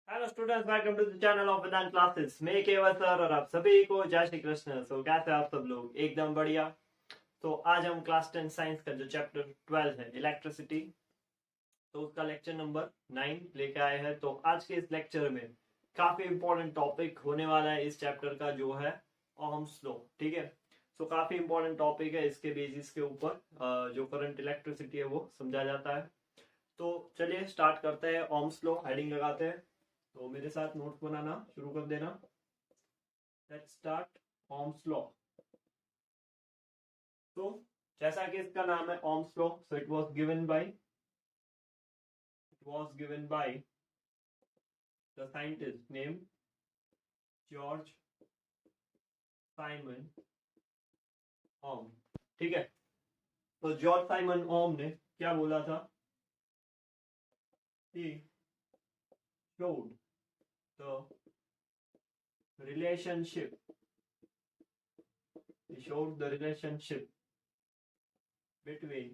Hello students, welcome to the channel of Vedant classes. मैं Keval sir और आप सभी को जय श्री कृष्ण। कैसे आप सब लोग? एकदम बढ़िया। तो आज हम क्लास 10 साइंस का जो चैप्टर 12 है इलेक्ट्रिसिटी, तो उसका लेक्चर नंबर 9 लेके आए हैं। तो आज के इस लेक्चर में काफी इंपॉर्टेंट टॉपिक होने वाला है इस चैप्टर का, जो है ओहम्स लॉ। ठीक है, तो काफी इंपॉर्टेंट टॉपिक है। इसके बेसिस के ऊपर जो करंट इलेक्ट्रिसिटी है वो समझा जाता है। तो चलिए स्टार्ट करते हैं। ओहम्स लॉ हेडिंग लगाते हैं। तो मेरे साथ नोट्स बनाना शुरू कर देना। Let's start Ohm's law. तो जैसा कि इसका नाम है Ohm's law, so it was given by the scientist name George Simon Ohm. ठीक है, तो जॉर्ज साइमन ओम ने क्या बोला था? ही showed the relationship he showed the relationship between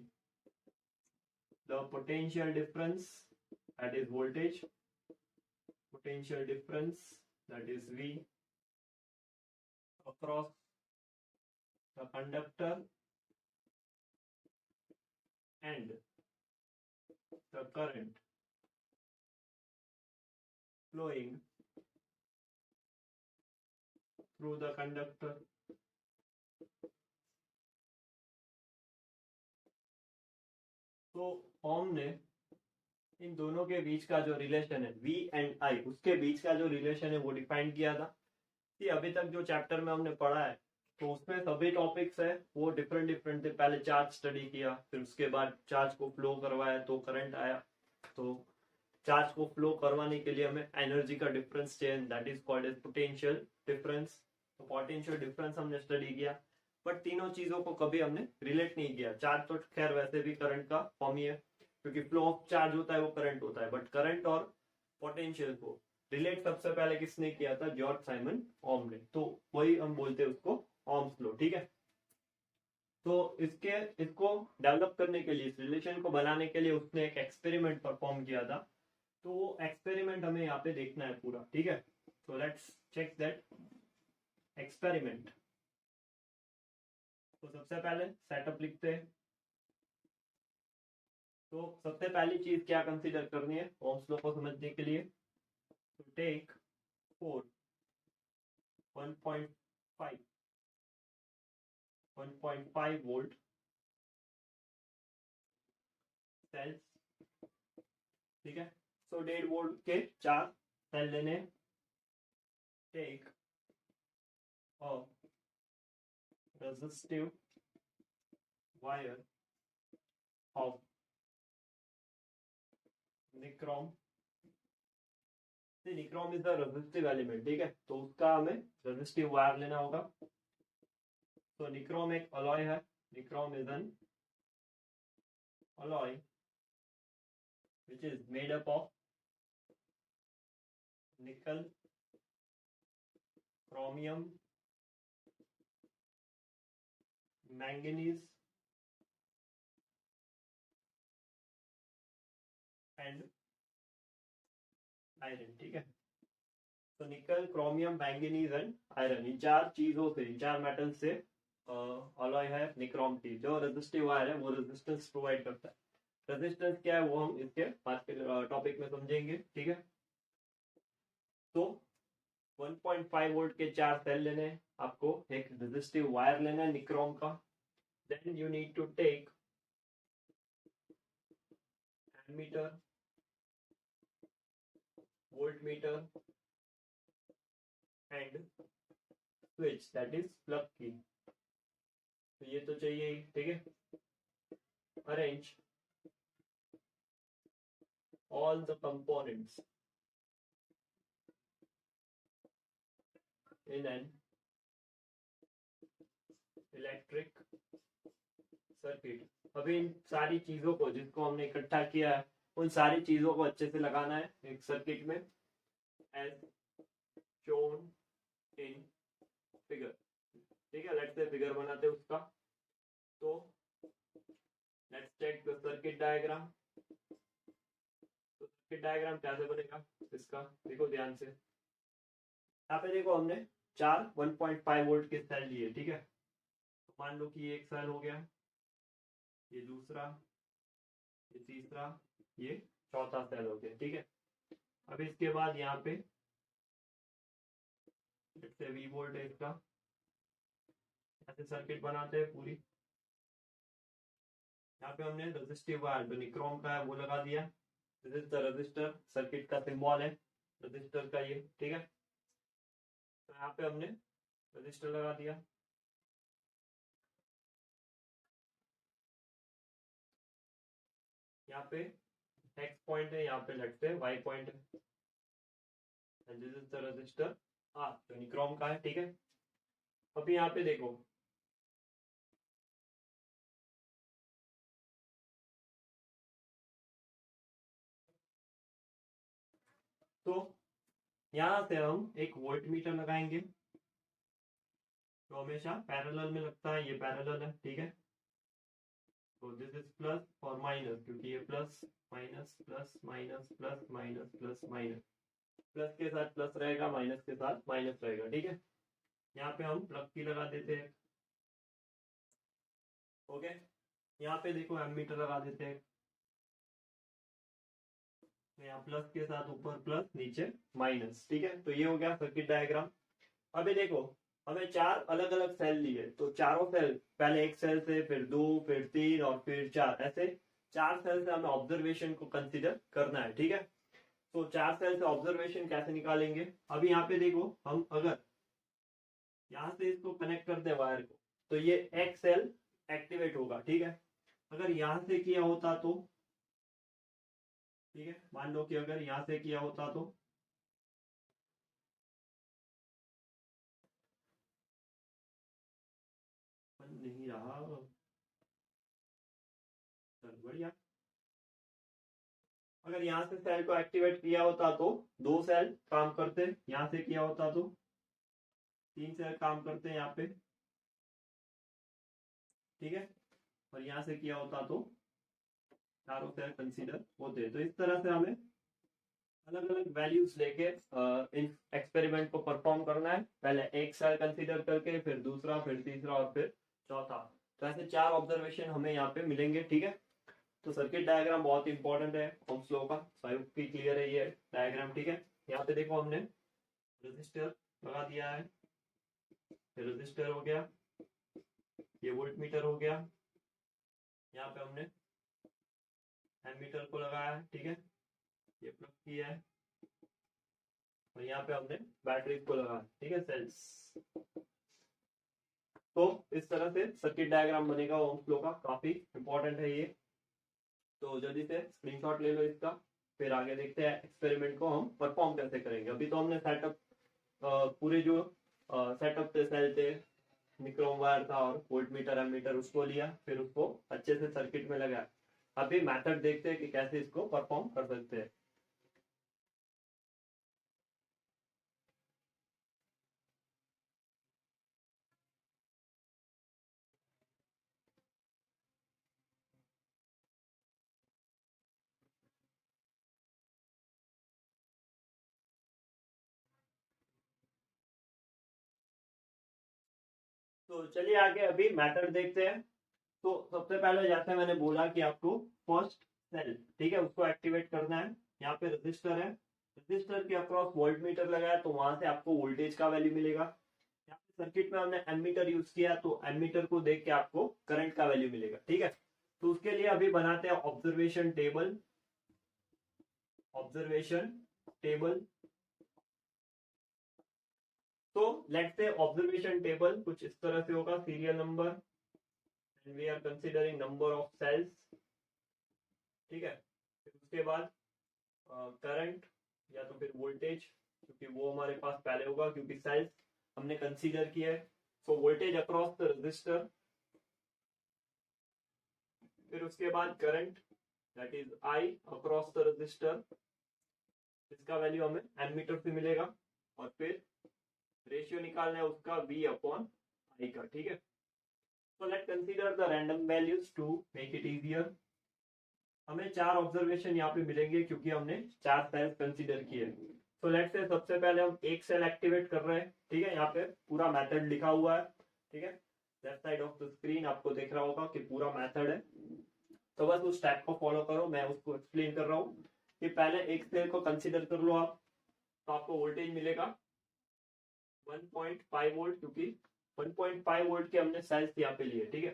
the potential difference, that is voltage, potential difference, that is V, across the conductor and the current flowing through the conductor. तो ओम ने इन दोनों के बीच का जो रिलेशन है V एंड I, उसके बीच का जो रिलेशन है वो डिफाइन किया था। कि अभी तक जो चैप्टर में हमने पढ़ा है तो उसमें सभी टॉपिक्स है वो डिफरेंट डिफरेंट थे। पहले चार्ज स्टडी किया, फिर उसके बाद चार्ज को फ्लो करवाया तो करंट आया। तो चार्ज को फ्लो करवाने के लिए हमें एनर्जी का डिफरेंस चाहिए, that is called as potential difference. तो पोटेंशियल डिफरेंस हमने स्टडी किया, बट तीनों चीजों को कभी हमने रिलेट नहीं किया। चार्ज तो खैर वैसे भी करंट का फॉर्म ही है, क्योंकि फ्लो ऑफ चार्ज होता है वो करंट होता है, बट करंट और पोटेंशियल को रिलेट सबसे पहले किसने किया था? जॉर्ज साइमन ओम ने। तो वही हम बोलते हैं उसको ओम्स लॉ। ठीक है, तो इसको डेवलप करने के लिए, इस रिलेशन को बनाने के लिए उसने एक एक्सपेरिमेंट परफॉर्म किया था। तो वो एक्सपेरिमेंट हमें यहाँ पे देखना है पूरा। ठीक है, तो लेट्स चेक दैट एक्सपेरिमेंट। तो सबसे पहले सेटअप लिखते हैं। तो सबसे पहली चीज क्या कंसीडर करनी है ओम्स लॉ को समझने के लिए? तो टेक 4 1.5 वोल्ट सेल्स। ठीक है, सो 1.5 वोल्ट के 4 सेल लेने। Take a resistive wire of nichrome. Nichrome is the resistive element. ठीक है, तो उसका हमें रेजिस्टिव वायर लेना होगा। तो निक्रोम एक अलॉय है। Nichrome is an alloy which is made up of nickel, chromium, manganese and iron। ठीक है, तो निकल, क्रोमियम, मैंगनीज एंड आयरन, इन चार चीजों से, इन चार मेटल से अलॉय है निक्रोम की। जो रेजिस्टिव वायर है वो रेजिस्टेंस प्रोवाइड करता है। रेजिस्टेंस क्या है वो हम इसके बाद के टॉपिक में समझेंगे। ठीक है, तो 1.5 वोल्ट के 4 सेल लेने हैं आपको। एक रेजिस्टिव वायर लेना है निक्रोम का। Then you need to take ammeter, voltmeter and switch, that is plug की। तो ये तो चाहिए ही। ठीक है, arrange all the components in an electric circuit। अभी इन सारी चीजों को जिसको हमने इकट्ठा किया है उन सारी चीजों को अच्छे से लगाना है एक सर्किट में, as shown in figure। ठीक है, लेट्स से फिगर बनाते हैं उसका। तो let's check the circuit diagram. तो सर्किट डायग्राम कैसे बनेगा इसका देखो ध्यान से। यहाँ पे देखो हमने चार 1.5 वोल्ट के सेल लिए, ठीक है। तो मान लो कि ये एक सेल हो गया, ये दूसरा, ये तीसरा, ये चौथा सेल हो गया, ठीक है। अब इसके बाद यहाँ पे से वी वोल्ट है इसका, ऐसे सर्किट बनाते हैं पूरी। यहाँ पे हमने रेजिस्टिव वायर जो निक्रोम का है वो लगा दिया। This is the resistor, circuit का सिंबल है रेजिस्टर का ये, ठीक है। तो यहाँ पे हमने रेजिस्टर लगा दिया। यहाँ पे एक्स पॉइंट है, यहाँ पे लेट्स से वाई पॉइंट है, and this is the resistor R जो निक्रोम का है, ठीक है। अभी यहाँ पे देखो तो यहाँ से हम एक वोल्ट मीटर लगाएंगे जो हमेशा पैरेलल में लगता है, ये पैरेलल है, ठीक है। तो दिस इज प्लस और माइनस, क्योंकि ये plus minus plus minus plus minus plus minus, plus के साथ प्लस रहेगा, माइनस के साथ माइनस रहेगा, ठीक है। यहाँ पे हम प्लग की लगा देते हैं, ओके। यहाँ पे देखो एमीटर लगा देते हैं, यहाँ प्लस के साथ ऊपर प्लस नीचे माइनस, ठीक है। तो ये हो गया सर्किट डायग्राम। अभी देखो हमें चार अलग अलग सेल लिए, तो चारों सेल पहले एक सेल से, फिर दो, फिर तीन और फिर चार, ऐसे चार सेल से हमें ऑब्जर्वेशन को कंसीडर करना है, ठीक है। तो चार सेल से ऑब्जर्वेशन कैसे निकालेंगे, अभी यहाँ पे देखो हम अगर यहाँ से इसको कनेक्ट कर दे वायर को, तो ये एक सेल एक्टिवेट होगा, ठीक है। अगर यहाँ से किया होता तो, ठीक है, मान लो कि अगर यहाँ से किया होता तो नहीं रहा, चल बढ़िया। अगर यहाँ से सेल को एक्टिवेट किया होता तो दो सेल काम करते, यहाँ से किया होता तो तीन सेल काम करते हैं यहाँ पे, ठीक है। और यहाँ से किया होता तो चारों सेल कंसीडर होते। तो इस तरह से हमें अलग अलग वैल्यूज लेके इन एक्सपेरिमेंट को परफॉर्म करना है। पहले एक सेल कंसीडर करके, फिर दूसरा, फिर तीसरा और फिर चौथा। तो ऐसे चार ऑब्जर्वेशन हमें यहाँ पे मिलेंगे, ठीक है। तो सर्किट डायग्राम बहुत इंपॉर्टेंट है ओम्स लॉ का, साइड भी क्लियर है ये डायग्राम, ठीक है। यहाँ पे देखो हमने रेजिस्टर लगा दिया है, रेजिस्टर हो गया, ये वोल्ट मीटर हो गया, यहाँ पे हमने एमीटर को लगाया है, ठीक है, ये प्लग किया है, और यहाँ पे हमने बैटरी को लगाया, ठीक है, सेल्स। तो इस तरह से सर्किट डायग्राम बनेगा ओम्स लॉ का, काफी इंपॉर्टेंट है ये। तो जल्दी से स्क्रीनशॉट ले लो इसका, फिर आगे देखते हैं एक्सपेरिमेंट को हम परफॉर्म कैसे करेंगे। अभी तो हमने सेटअप पूरे जो सेटअप थे, सेल थे, निक्रोम वायर था और वोल्ट मीटर एमीटर उसको लिया, फिर उसको अच्छे से सर्किट में लगाया। अभी मेथड देखते हैं कि कैसे इसको परफॉर्म कर सकते हैं। तो चलिए आगे अभी मेथड देखते हैं। तो सबसे पहले जैसे मैंने बोला कि आपको फर्स्ट सेल, ठीक है, उसको एक्टिवेट करना है। यहाँ पे रजिस्टर है, रजिस्टर के अक्रॉस वोल्ट मीटर लगाया, तो वहां से आपको वोल्टेज का वैल्यू मिलेगा। यहाँ पे सर्किट में हमने एमीटर यूज किया, तो एमीटर को देख के आपको करंट का वैल्यू मिलेगा, ठीक है। तो उसके लिए अभी बनाते हैं ऑब्जर्वेशन टेबल। ऑब्जर्वेशन टेबल, तो लेट्स से ऑब्जर्वेशन टेबल कुछ इस तरह से होगा, serial number, and we are considering number of cells, ठीक है। फिर उसके बाद करंट या तो फिर वोल्टेज, क्योंकि वो हमारे पास पहले होगा क्योंकि सेल्स हमने कंसीडर किया है। So voltage across the register, फिर उसके बाद current that is I across the register, इसका वैल्यू हमें एमीटर से मिलेगा, और फिर रेशियो निकालना है उसका V अपॉन I का, ठीक है। So let's consider the random values to make it easier. हमें 4 ऑब्जर्वेशन यहाँ पे मिलेंगे क्योंकि हमने 4 सेल्स कंसीडर किए। तो लेट्स से सबसे पहले हम एक सेल एक्टिवेट कर रहे हैं, ठीक है। यहाँ पे पूरा मेथड लिखा हुआ है, ठीक है। Left side of the screen आपको दिख रहा होगा कि पूरा मेथड है। तो बस उस स्टेप को फॉलो करो, मैं उसको एक्सप्लेन कर रहा हूँ कि पहले एक सेल को कंसीडर कर लो आप। तो आपको वोल्टेज मिलेगा 1.5 वोल्ट, क्योंकि 1.5 वोल्ट के हमने सेल्स यहाँ पे लिए, ठीक है।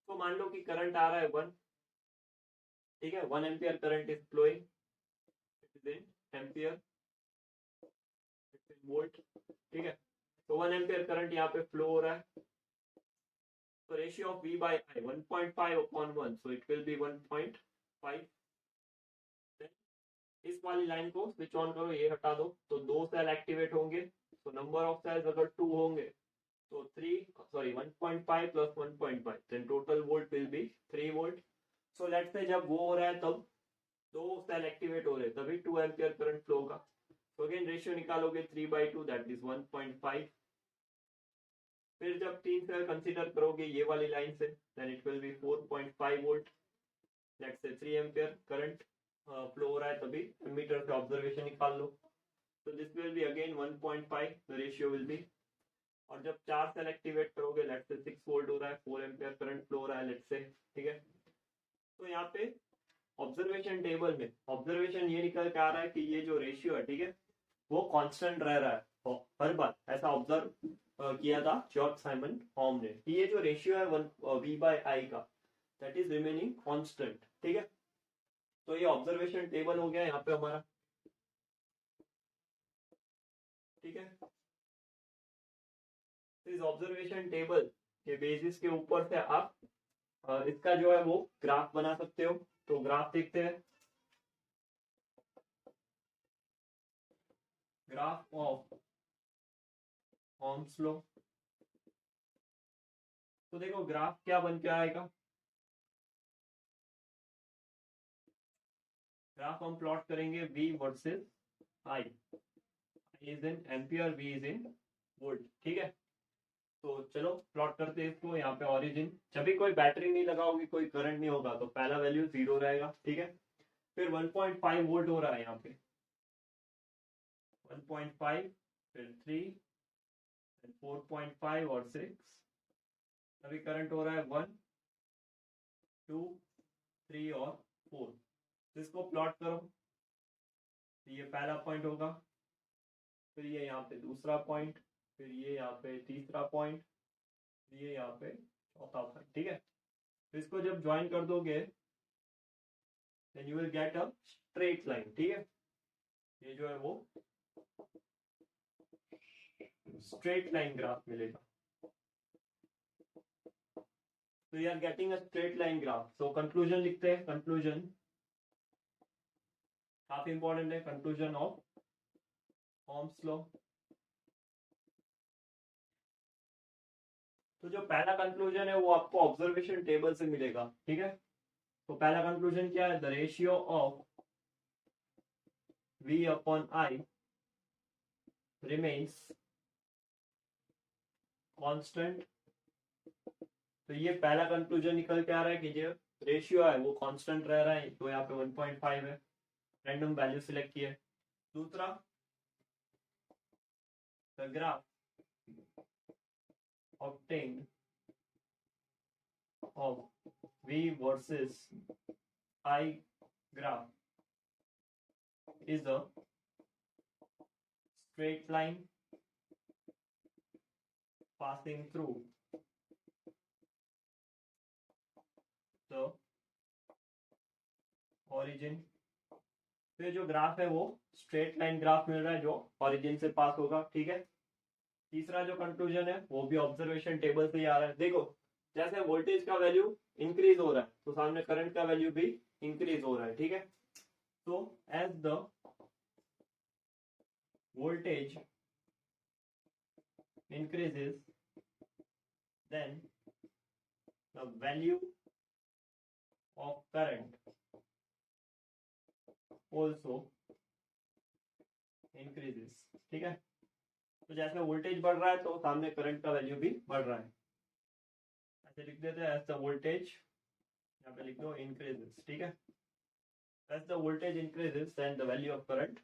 तो मान लो कि करंट आ रहा है 1, ठीक है। 1 ampere current is flowing, it is in ampere, it's in volt, ठीक है। तो 1 एम्पियर करंट यहाँ पे फ्लो हो रहा है। तो ratio of V by I 1.5 upon 1, so it will be 1.5। इस वाली लाइन को स्विच ऑन करो, ये हटा दो, तो 2 सेल एक्टिवेट होंगे। तो नंबर ऑफ सेल्स अगर 2 होंगे तो 1.5 plus 1.5, then total volt will be 3 volt. So let's say जब वो हो रहा है तब 2 सेल एक्टिवेट हो रहे हैं, तभी 2 एम्पियर करंट फ्लो होगा। तो अगेन रेशियो निकालोगे 3/2, दैट इज 1.5। फिर जब 3 सेल कंसीडर करोगे ये वाली लाइन से, then it will be 4.5 volt. Let's say 3 ampere current flow हो रहा है, तभी एमीटर से ऑब्जर्वेशन निकाल लो। तो this will be again 1.5, the ratio will be. और जब 4 सेल एक्टिवेट करोगे, लेट्स से 6 वोल्ट हो रहा है, 4 एम्पियर करंट फ्लो हो रहा है, लेट्स से, ठीक है। तो यहाँ पे ऑब्जर्वेशन टेबल में ऑब्जर्वेशन ये निकल के आ रहा है कि ये जो रेशियो है, ठीक है, वो कांस्टेंट रह रहा है। हर बार ऐसा ऑब्जर्व किया था जॉर्ज साइमन हॉम ने कि ये जो रेशियो है V by I का, दैट इज रिमेनिंग कांस्टेंट, ठीक है। तो ये ऑब्जर्वेशन टेबल हो गया यहाँ पे हमारा, ठीक है। इस ऑब्जर्वेशन टेबल के बेसिस के ऊपर से आप इसका जो है वो ग्राफ बना सकते हो। तो ग्राफ देखते हैं, ग्राफ ऑफ ओम्स लॉ। तो देखो ग्राफ क्या बन के आएगा, ग्राफ हम प्लॉट करेंगे V versus I is in ampere, V is in volt, ठीक है। तो चलो प्लॉट करते हैं इसको। यहाँ पे ओरिजिन, जब भी कोई बैटरी नहीं लगाओगी, कोई करंट नहीं होगा, तो पहला वैल्यू 0 रहेगा, ठीक है। फिर 1.5 वोल्ट हो रहा है यहाँ पे, 1.5, फिर 3, फिर 4.5 और 6। अभी करंट हो रहा है 1, 2, 3 और 4। इसको प्लॉट करो, तो ये पहला पॉइंट होगा, फिर ये यहाँ पे दूसरा पॉइंट, फिर ये यहाँ पे तीसरा पॉइंट, ये यहाँ पे चौथा पॉइंट, ठीक है। तो इसको जब ज्वाइन कर दोगे, then you will get a straight line, ठीक है। ये जो है वो स्ट्रेट लाइन ग्राफ मिलेगा। तो you are getting a straight line graph. So conclusion लिखते हैं। कंक्लूजन काफी इंपॉर्टेंट है, कंक्लूजन ऑफ ओम्स लॉ। तो जो पहला कंक्लूजन है वो आपको ऑब्जर्वेशन टेबल से मिलेगा, ठीक है। तो पहला कंक्लूजन क्या है, the ratio of V upon I remains constant। तो ये पहला कंक्लूजन निकल के आ रहा है कि जो रेशियो है वो कांस्टेंट रह रहा है। तो यहाँ पे 1.5 है, रैंडम वैल्यू सिलेक्ट किया है। दूसरा, the graph obtained of V versus I graph is a straight line passing through the origin। तो ये जो ग्राफ है वो स्ट्रेट लाइन ग्राफ मिल रहा है जो ओरिजिन से पास होगा, ठीक है। तीसरा जो कंक्लूजन है वो भी ऑब्जर्वेशन टेबल से ही आ रहा है। देखो जैसे वोल्टेज का वैल्यू इंक्रीज हो रहा है, तो सामने करंट का वैल्यू भी इंक्रीज हो रहा है, ठीक है। तो as the voltage increases, then the value of current also increases, ठीक है। तो जैसे वोल्टेज बढ़ रहा है तो सामने करंट का वैल्यू भी बढ़ रहा है। ऐसे लिख देते हैं, एज द वोल्टेज, यहाँ पे लिख दो इंक्रीजेस, ठीक है। as the voltage increases then the value of current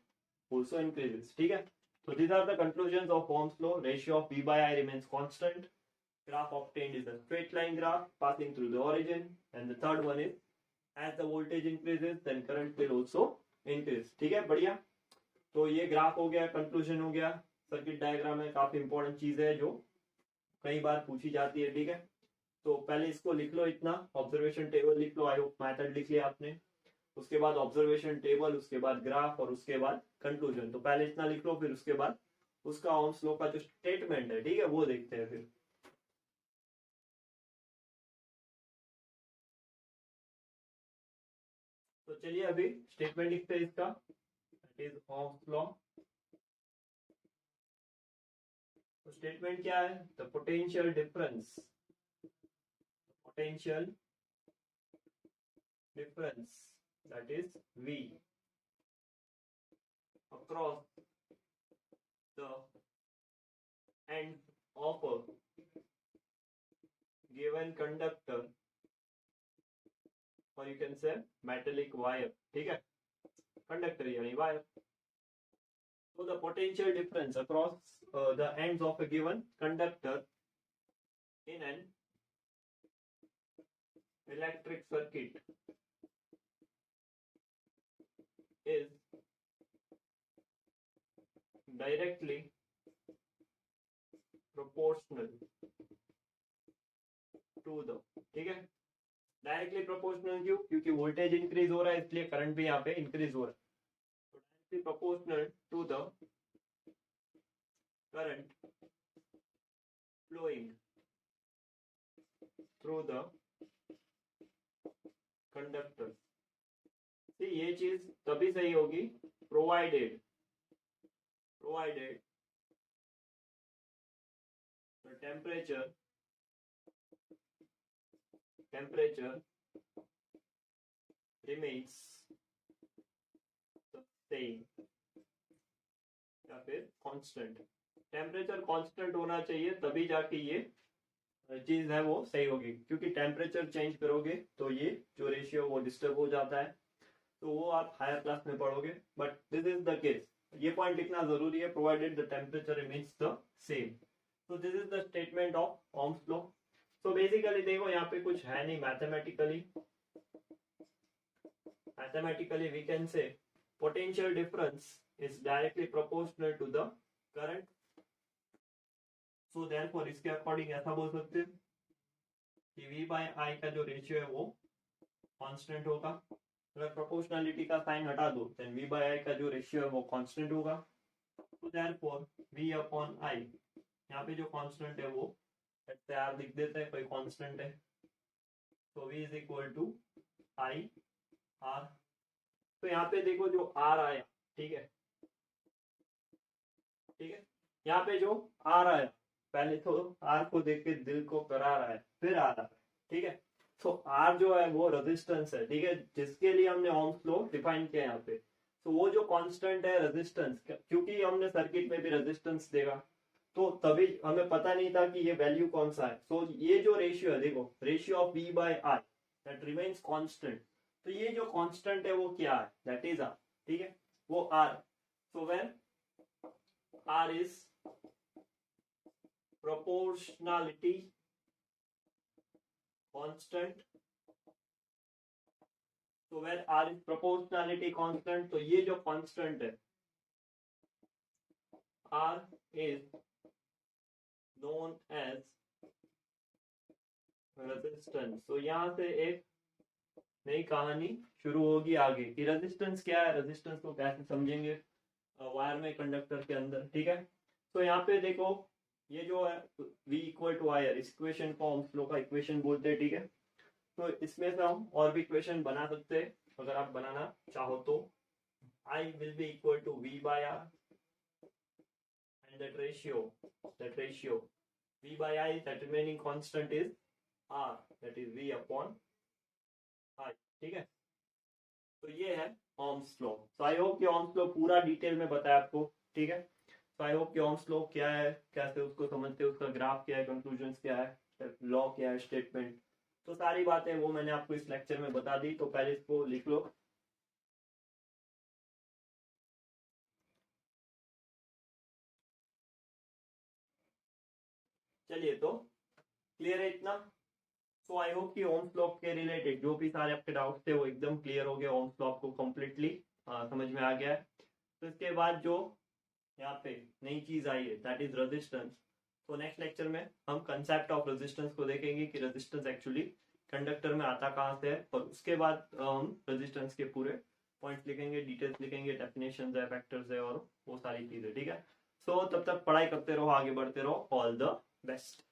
also increases. ठीक है, so these are the conclusions of Ohm's law. Ratio of V by I remains constant. Graph obtained is a straight line graph passing through the origin, and the third one is as the voltage increases then current will also increase. ठीक है, बढ़िया. तो ये graph हो गया, conclusion हो गया. Circuit diagram में काफी इंपॉर्टेंट चीज है जो कई बार पूछी जाती है. ठीक है, तो पहले इसको लिख लो, इतना ऑब्जर्वेशन टेबल लिख लो. आई होप मेथड लिख लिया आपने. उसके बाद ऑब्जर्वेशन टेबल, उसके बाद ग्राफ और उसके बाद कंक्लूजन. तो पहले इतना लिख लो, फिर उसके बाद उसका ओम्स लॉ का जो स्टेटमेंट है, ठीक है, वो देखते हैं फिर. तो चलिए अभी स्टेटमेंट लिखते हैं इसका. That is ohms law. तो स्टेटमेंट क्या है? The potential difference, potential difference, that is V, across the ends of a given conductor, or you can say metallic wire. ठीक है, conductor यानी wire. So the potential difference across the ends of a given conductor in an electric circuit is directly proportional to the, ठीक है, directly proportional क्यों? क्योंकि voltage increase हो रहा है इसलिए करंट भी यहाँ पे इंक्रीज हो रहा है. तो directly proportional to the current flowing through the conductor. ये चीज तभी सही होगी provided the temperature remains the same या फिर कांस्टेंट. टेम्परेचर कांस्टेंट होना चाहिए, तभी जाके ये चीज है वो सही होगी. क्योंकि टेम्परेचर चेंज करोगे तो ये जो रेशियो वो डिस्टर्ब हो जाता है. तो वो आप हायर क्लास में पढ़ोगे, but this is the case. ये पॉइंट लिखना जरूरी है, provided the temperature remains the same. So this is the statement of Ohm's law. So basically देखो यहाँ पे कुछ है नहीं. Mathematically we can say potential difference is directly proportional to the current. So therefore इसके अकॉर्डिंग ऐसा बोल सकते हैं कि V by I का जो रेशियो है वो कांस्टेंट होगा. अगर प्रोपोर्शनलिटी का साइन हटा दो then V by I का जो रेशियो है वो कांस्टेंट होगा. So therefore V upon I, यहाँ पे जो कांस्टेंट है वो आर लिख देते हैं, कोई कांस्टेंट है. तो V is equal to I R. तो यहाँ पे देखो जो आर आया, ठीक है, यहाँ पे जो आर आया, पहले तो आर को देख के दिल को करार आया, फिर आर आया. ठीक है, तो आर जो है वो रेजिस्टेंस है, ठीक है, जिसके लिए हमने ओम्स लॉ डिफाइन किया यहाँ पे. तो वो जो कांस्टेंट है रेजिस्टेंस, क्योंकि हमने सर्किट में भी रेजिस्टेंस देगा तो तभी हमें पता नहीं था कि ये वैल्यू कौन सा है. सो ये जो रेशियो है, देखो ratio of V by I that remains constant. तो ये जो कांस्टेंट है वो क्या है? That is R. ठीक है, वो R. So when R is proportionality constant, तो when R is proportionality constant, तो ये जो कांस्टेंट है R is known as resistance. तो यहां से एक नई कहानी शुरू होगी आगे कि रेजिस्टेंस क्या है, रेजिस्टेंस को कैसे समझेंगे वायर में, कंडक्टर के अंदर. ठीक है, तो यहाँ पे देखो ये जो है V इक्वल टू आई, इस इक्वेशन को ओम्स लॉ का इक्वेशन बोलते हैं. ठीक है, तो इसमें से हम और भी इक्वेशन बना सकते हैं अगर आप बनाना चाहो तो. I will be equal to V by R and that ratio V by I, that remaining constant is R, that is V upon I. ठीक है, तो ये है Ohm's law. So I hope कि ओम्स लॉ पूरा detail में बताया आपको. ठीक है, सो आई होप कि ओम्स लॉ क्या है, कैसे उसको समझते हैं, उसका ग्राफ क्या है, कंक्लूजन्स क्या है, लॉ क्या है, स्टेटमेंट, तो सारी बातें वो मैंने आपको इस लेक्चर में बता दी. तो पहले इसको लिख लो. चलिए, तो क्लियर है इतना। सो आई होप कि ओम्स लॉ के रिलेटेड जो भी सारे आपके डाउट्स थे वो एकदम क्लियर हो गए, ओम्स लॉ आपको कंप्लीटली समझ में आ गया है। तो इसके बाद जो यहाँ पे नई चीज आई है दैट इज रेजिस्टेंस। तो नेक्स्ट लेक्चर में हम कंसेप्ट ऑफ रेजिस्टेंस को देखेंगे कि रेजिस्टेंस एक्चुअली कंडक्टर में आता कहाँ से है, और उसके बाद हम रेजिस्टेंस के पूरे पॉइंट्स लिखेंगे, डिटेल्स लिखेंगे, डेफिनेशंस है, फैक्टर्स है और वो सारी चीजें, ठीक है। सो तब तक पढ़ाई करते रहो, आगे बढ़ते रहो। All the best.